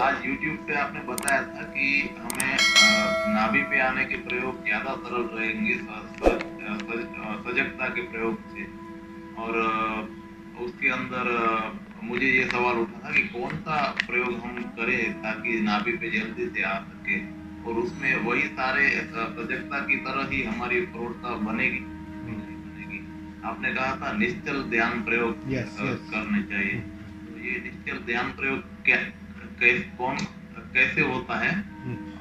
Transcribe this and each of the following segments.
आज YouTube पे आपने बताया था कि हमें नाभि पे आने के प्रयोग ज्यादा सरल रहेंगे सजगता के प्रयोग से। और उसके अंदर मुझे ये सवाल उठा था कि कौन सा प्रयोग हम करें ताकि नाभि पे जल्दी से आ सके, और उसमें वही सारे सजगता की तरह ही हमारी प्रौढ़ता बनेगी नहीं बनेगी। आपने कहा था निश्चल ध्यान प्रयोग करने चाहिए। तो ये निश्चल ध्यान प्रयोग कैसे होता है,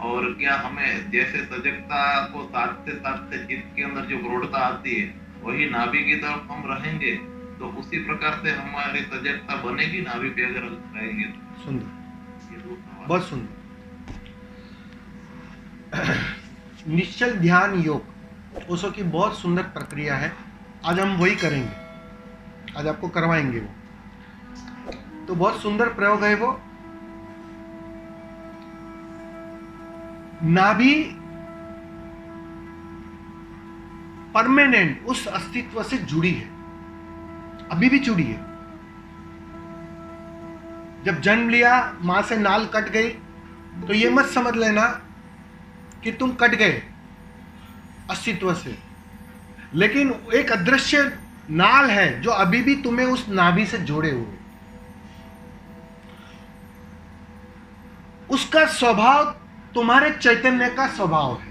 और क्या हमें जैसे सजगता को साधते साधते चित्त के अंदर जो प्रौढ़ता आती है वही नाभि की तरफ हम रहेंगे तो उसी प्रकार से हमारी सजगता बनेगी नाभि पे अगर रहेंगे तो। सुंदर, ये दो सवाल। बहुत सुंदर। निश्चल ध्यान योग ओशो की बहुत सुंदर प्रक्रिया है। आज हम वही करेंगे, आज आपको करवाएंगे वो। तो बहुत सुंदर प्रयोग है वो। नाभि परमानेंट उस अस्तित्व से जुड़ी है, अभी भी जुड़ी है। जब जन्म लिया, मां से नाल कट गई, तो ये मत समझ लेना कि तुम कट गए अस्तित्व से, लेकिन एक अदृश्य नाल है जो अभी भी तुम्हें उस नाभि से जोड़े हुए। उसका स्वभाव तुम्हारे चैतन्य का स्वभाव है।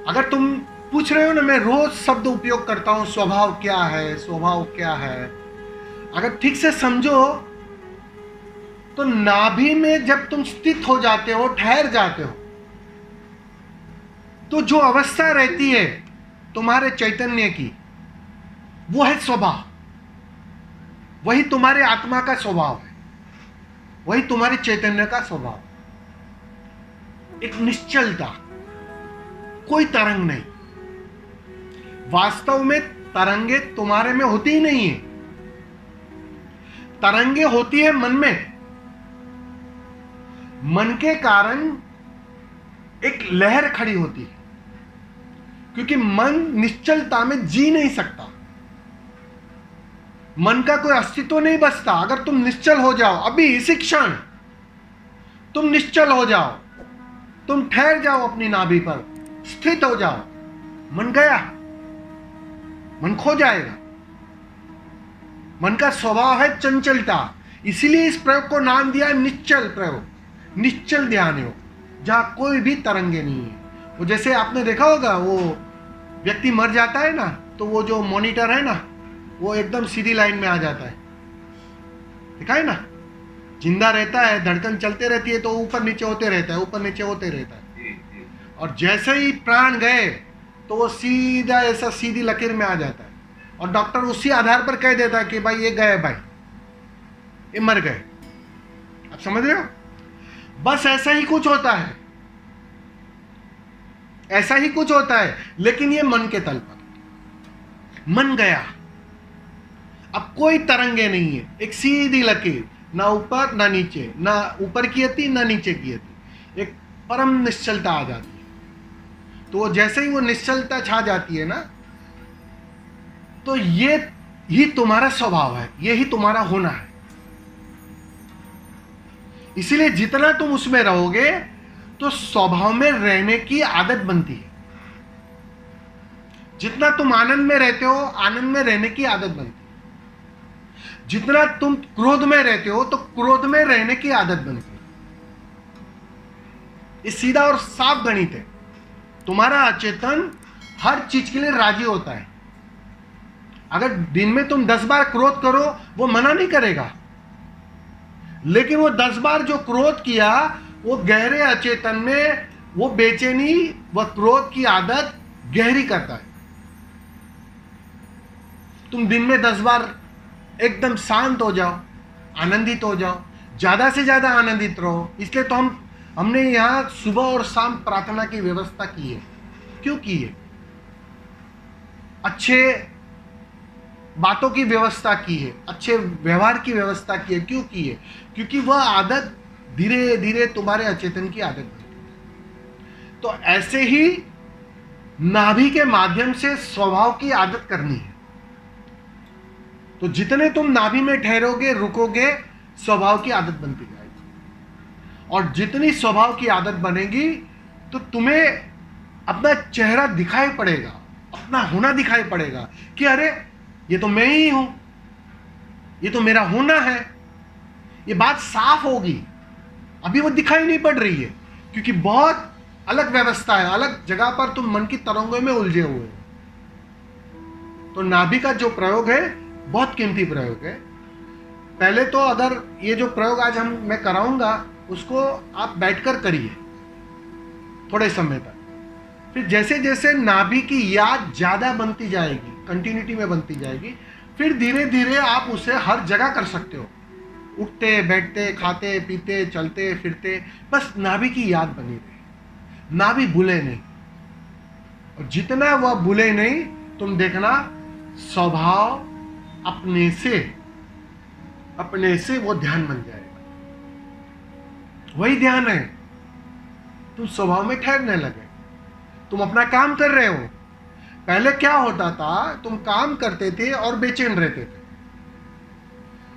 अगर तुम पूछ रहे हो ना, मैं रोज शब्द उपयोग करता हूं, स्वभाव क्या है, स्वभाव क्या है। अगर ठीक से समझो तो नाभि में जब तुम स्थित हो जाते हो, ठहर जाते हो, तो जो अवस्था रहती है तुम्हारे चैतन्य की, वो है स्वभाव। वही तुम्हारे आत्मा का स्वभाव है, वही तुम्हारे चैतन्य का स्वभाव। एक निश्चलता, कोई तरंग नहीं। वास्तव में तरंगे तुम्हारे में होती ही नहीं है। तरंगे होती है मन में। मन के कारण एक लहर खड़ी होती है, क्योंकि मन निश्चलता में जी नहीं सकता। मन का कोई अस्तित्व नहीं बचता। अगर तुम निश्चल हो जाओ, अभी इसी क्षण तुम निश्चल हो जाओ, तुम ठहर जाओ अपनी नाभि पर, स्थित हो जाओ, मन गया, मन खो जाएगा। मन का स्वभाव है चंचलता। इसीलिए इस प्रयोग को नाम दिया निश्चल प्रयोग, निश्चल ध्यान योग, जहां कोई भी तरंगे नहीं है। वो जैसे आपने देखा होगा, वो व्यक्ति मर जाता है ना, तो वो जो मॉनिटर है ना, वो एकदम सीधी लाइन में आ जाता है। देखा है ना, जिंदा रहता है, धड़कन चलते रहती है तो ऊपर नीचे होते रहता है, ऊपर नीचे होते रहता है। और जैसे ही प्राण गए तो वो सीधा ऐसा सीधी लकीर में आ जाता है, और डॉक्टर उसी आधार पर कह देता है कि भाई ये गए, भाई ये मर गए। आप समझ रहे हो? बस ऐसा ही कुछ होता है, ऐसा ही कुछ होता है, लेकिन ये मन के तल पर। मन गया, अब कोई तरंगे नहीं है, एक सीधी लकीर, ना ऊपर ना नीचे, ना ऊपर की थी ना नीचे की थी, एक परम निश्चलता आ जाती है। तो जैसे ही वो निश्चलता छा जाती है ना, तो ये ही तुम्हारा स्वभाव है, ये ही तुम्हारा होना है। इसीलिए जितना तुम उसमें रहोगे तो स्वभाव में रहने की आदत बनती है। जितना तुम आनंद में रहते हो, आनंद में रहने की आदत बनती है। जितना तुम क्रोध में रहते हो तो क्रोध में रहने की आदत बनती है। ये सीधा और साफ गणित है। तुम्हारा अचेतन हर चीज के लिए राजी होता है। अगर दिन में तुम 10 बार क्रोध करो, वो मना नहीं करेगा, लेकिन वो 10 बार जो क्रोध किया, वो गहरे अचेतन में वो बेचैनी, वह क्रोध की आदत गहरी करता है। तुम दिन में 10 बार एकदम शांत हो जाओ, आनंदित हो जाओ, ज्यादा से ज्यादा आनंदित रहो। इसलिए तो हमने यहां सुबह और शाम प्रार्थना की व्यवस्था की है। क्यों की है? अच्छे बातों की व्यवस्था की है, अच्छे व्यवहार की व्यवस्था की है। क्यों की है? क्योंकि वह आदत धीरे धीरे तुम्हारे अचेतन की आदत बनती है। तो ऐसे ही नाभि के माध्यम से स्वभाव की आदत करनी है। तो जितने तुम नाभि में ठहरोगे, रुकोगे, स्वभाव की आदत बनती जाएगी। और जितनी स्वभाव की आदत बनेगी तो तुम्हें अपना चेहरा दिखाई पड़ेगा, अपना होना दिखाई पड़ेगा कि अरे ये तो मैं ही हूं, ये तो मेरा होना है। ये बात साफ होगी। अभी वो दिखाई नहीं पड़ रही है क्योंकि बहुत अलग व्यवस्था है, अलग जगह पर तुम मन की तरंगों में उलझे हुए हो। तो नाभि का जो प्रयोग है बहुत कीमती प्रयोग है। पहले तो अगर ये जो प्रयोग आज मैं कराऊंगा उसको आप बैठकर करिए थोड़े समय तक। फिर जैसे जैसे नाभि की याद ज्यादा बनती जाएगी, कंटिन्यूटी में बनती जाएगी, फिर धीरे धीरे आप उसे हर जगह कर सकते हो। उठते बैठते, खाते पीते, चलते फिरते, बस नाभि की याद बनी रहे, नाभि भूले नहीं। और जितना वह भूले नहीं, तुम देखना स्वभाव अपने से वो ध्यान बन जाएगा। वही ध्यान है, तुम स्वभाव में ठहरने लगे, तुम अपना काम कर रहे हो। पहले क्या होता था, तुम काम करते थे और बेचैन रहते थे।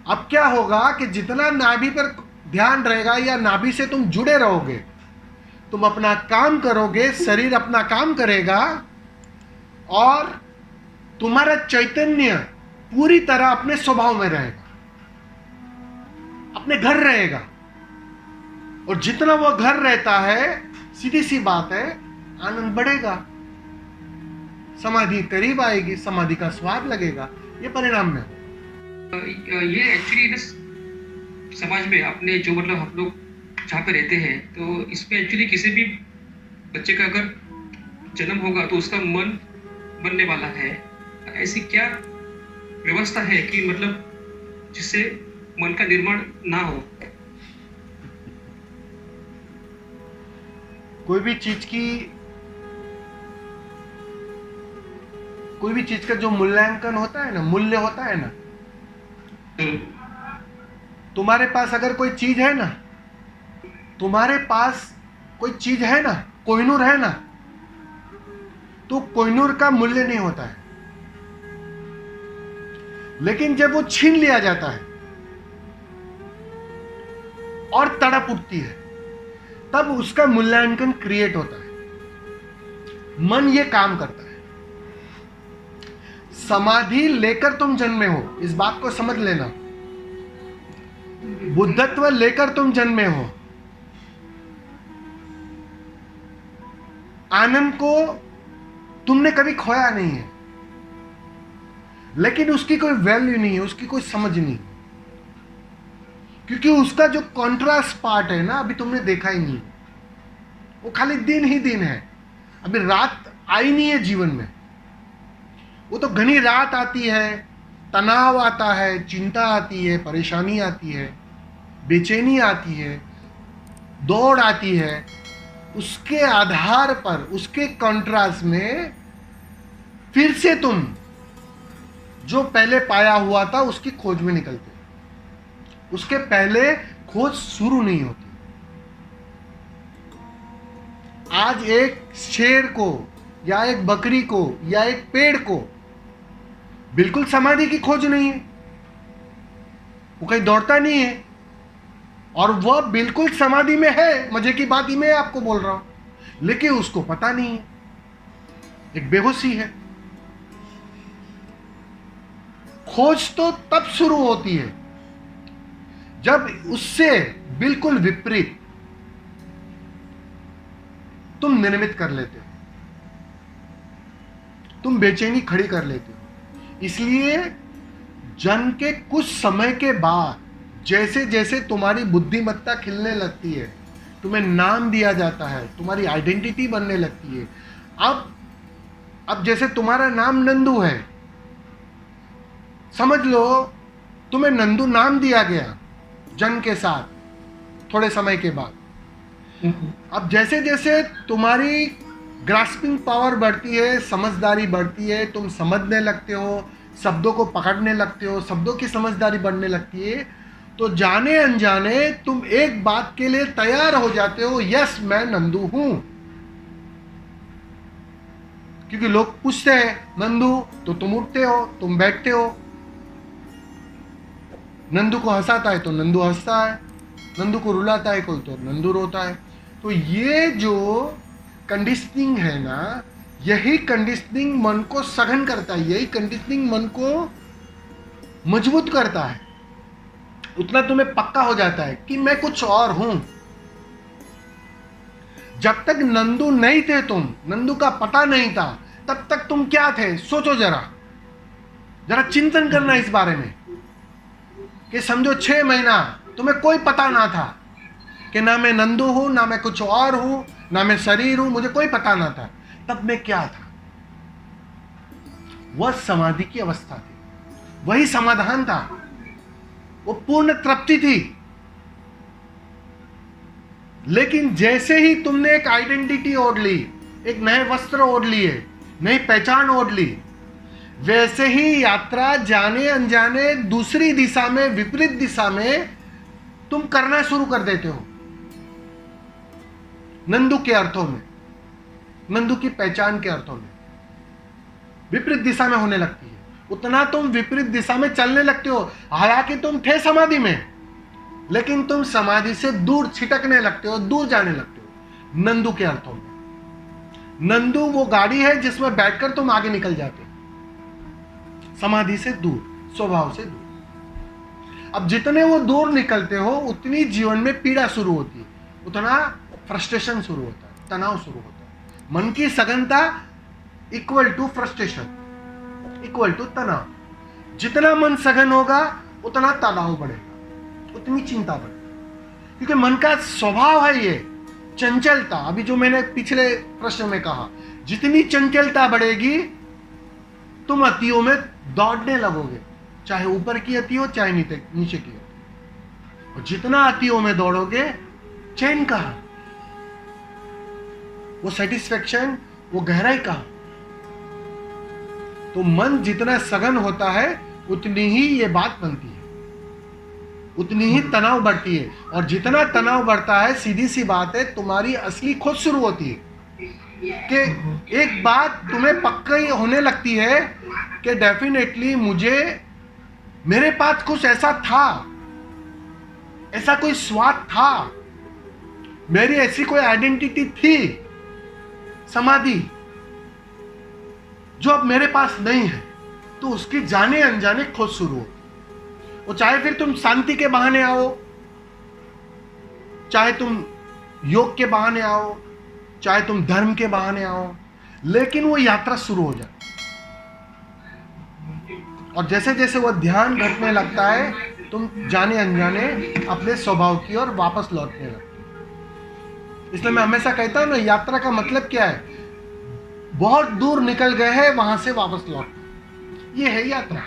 अब क्या होगा कि जितना नाभि पर ध्यान रहेगा या नाभि से तुम जुड़े रहोगे, तुम अपना काम करोगे, शरीर अपना काम करेगा और तुम्हारा चैतन्य पूरी तरह अपने स्वभाव में रहेगा, अपने घर रहेगा। और जितना वो घर रहता है, सीधी सी बात है, आनंद बढ़ेगा, समाधि करीब आएगी, समाधि का स्वाद लगेगा। ये परिणाम में ये एक्चुअली समाज में अपने जो मतलब हम लोग जहाँ पे रहते हैं, तो इसमें एक्चुअली किसी भी बच्चे का अगर जन्म होगा तो उसका मन बनने वाला है। ऐसी क्या व्यवस्था है कि मतलब जिससे मन का निर्माण ना हो? कोई भी चीज का जो मूल्यांकन होता है ना, मूल्य होता है ना, तुम्हारे पास अगर कोई चीज है ना, तुम्हारे पास कोई चीज है ना, कोहिनूर है ना, तो कोहिनूर का मूल्य नहीं होता है। लेकिन जब वो छीन लिया जाता है और तड़प उठती है, तब उसका मूल्यांकन क्रिएट होता है। मन ये काम करता है। समाधि लेकर तुम जन्मे हो, इस बात को समझ लेना। बुद्धत्व लेकर तुम जन्मे हो। आनंद को तुमने कभी खोया नहीं है, लेकिन उसकी कोई वैल्यू नहीं है, उसकी कोई समझ नहीं, क्योंकि उसका जो कॉन्ट्रास्ट पार्ट है ना, अभी तुमने देखा ही नहीं। वो खाली दिन ही दिन है, अभी रात आई नहीं है जीवन में। वो तो घनी रात आती है, तनाव आता है, चिंता आती है, परेशानी आती है, बेचैनी आती है, दौड़ आती है। उसके आधार पर, उसके कॉन्ट्रास्ट में फिर से तुम जो पहले पाया हुआ था उसकी खोज में निकलते। उसके पहले खोज शुरू नहीं होती। आज एक शेर को या एक बकरी को या एक पेड़ को बिल्कुल समाधि की खोज नहीं है, वो कहीं दौड़ता नहीं है, और वह बिल्कुल समाधि में है। मजे की बात ही मैं आपको बोल रहा हूं, लेकिन उसको पता नहीं है, एक बेहोशी है। खोज तो तब शुरू होती है जब उससे बिल्कुल विपरीत तुम निर्मित कर लेते हो, तुम बेचैनी खड़ी कर लेते हो। इसलिए जन्म के कुछ समय के बाद जैसे जैसे तुम्हारी बुद्धिमत्ता खिलने लगती है, तुम्हें नाम दिया जाता है, तुम्हारी आइडेंटिटी बनने लगती है। अब जैसे तुम्हारा नाम नंदू है, समझ लो तुम्हें नंदू नाम दिया गया जन्म के साथ थोड़े समय के बाद। अब जैसे जैसे तुम्हारी ग्रास्पिंग पावर बढ़ती है, समझदारी बढ़ती है, तुम समझने लगते हो, शब्दों को पकड़ने लगते हो, शब्दों की समझदारी बढ़ने लगती है, तो जाने अनजाने तुम एक बात के लिए तैयार हो जाते हो, यस मैं नंदू हूं। क्योंकि लोग पूछते हैं नंदू, तो तुम उठते हो, तुम बैठते हो। नंदू को हंसाता है तो नंदू हंसता है, नंदू को रुलाता है कोई तो नंदू रोता है। तो ये जो कंडीशनिंग है ना, यही कंडीशनिंग मन को सघन करता है, यही कंडीशनिंग मन को मजबूत करता है। उतना तुम्हें पक्का हो जाता है कि मैं कुछ और हूं। जब तक नंदू नहीं थे तुम, नंदू का पता नहीं था, तब तक तुम क्या थे? सोचो जरा, जरा चिंतन करना इस बारे में कि समझो 6 महीना तुम्हें कोई पता ना था कि ना मैं नंदू हूं, ना मैं कुछ और हूं, ना मैं शरीर हूं, मुझे कोई पता ना था। तब मैं क्या था? वह समाधि की अवस्था थी, वही समाधान था, वो पूर्ण तृप्ति थी। लेकिन जैसे ही तुमने एक आइडेंटिटी ओढ़ ली, एक नए वस्त्र ओढ़ लिए, नई पहचान ओढ़ ली, वैसे ही यात्रा जाने अनजाने दूसरी दिशा में, विपरीत दिशा में तुम करना शुरू कर देते हो। नंदू के अर्थों में, नंदू की पहचान के अर्थों में विपरीत दिशा में होने लगती है। उतना तुम विपरीत दिशा में चलने लगते हो। हालांकि तुम थे समाधि में, लेकिन तुम समाधि से दूर छिटकने लगते हो, दूर जाने लगते हो। नंदू के अर्थों में, नंदू वो गाड़ी है जिसमें बैठकर तुम आगे निकल जाते हो, समाधि से दूर, स्वभाव से दूर। अब जितने वो दूर निकलते हो, उतनी जीवन में पीड़ा शुरू होती है, उतना फ्रस्ट्रेशन शुरू होता है, तनाव शुरू होता है। मन की सघनता equal to frustration, equal to तनाव। जितना मन सघन होगा उतना तनाव बढ़ेगा, उतनी चिंता बढ़ेगी, क्योंकि मन का स्वभाव है ये चंचलता। अभी जो मैंने पिछले प्रश्न में कहा, जितनी चंचलता बढ़ेगी तुम अतियों में दौड़ने लगोगे, चाहे ऊपर की अति हो चाहे नीचे की अति। और जितना अतियों में दौड़ोगे, चैन कहां, वो सेटिस्फेक्शन, वो गहराई कहां? तो मन जितना सघन होता है उतनी ही ये बात बनती है, उतनी ही तनाव बढ़ती है। और जितना तनाव बढ़ता है, सीधी सी बात है, तुम्हारी असली खोज शुरू होती है कि एक बात तुम्हें पक्की होने लगती है कि डेफिनेटली मुझे, मेरे पास कुछ ऐसा था, ऐसा कोई स्वाद था, मेरी ऐसी कोई आइडेंटिटी थी, समाधि, जो अब मेरे पास नहीं है। तो उसकी जाने अनजाने खोज शुरू हो। वो चाहे फिर तुम शांति के बहाने आओ, चाहे तुम योग के बहाने आओ, चाहे तुम धर्म के बहाने आओ, लेकिन वो यात्रा शुरू हो जाए। और जैसे जैसे वो ध्यान घटने लगता है, तुम जाने अनजाने अपने स्वभाव की ओर वापस लौटने लगते हो। इसलिए मैं हमेशा कहता हूं ना, यात्रा का मतलब क्या है? बहुत दूर निकल गए हैं, वहां से वापस लौटना, ये है यात्रा।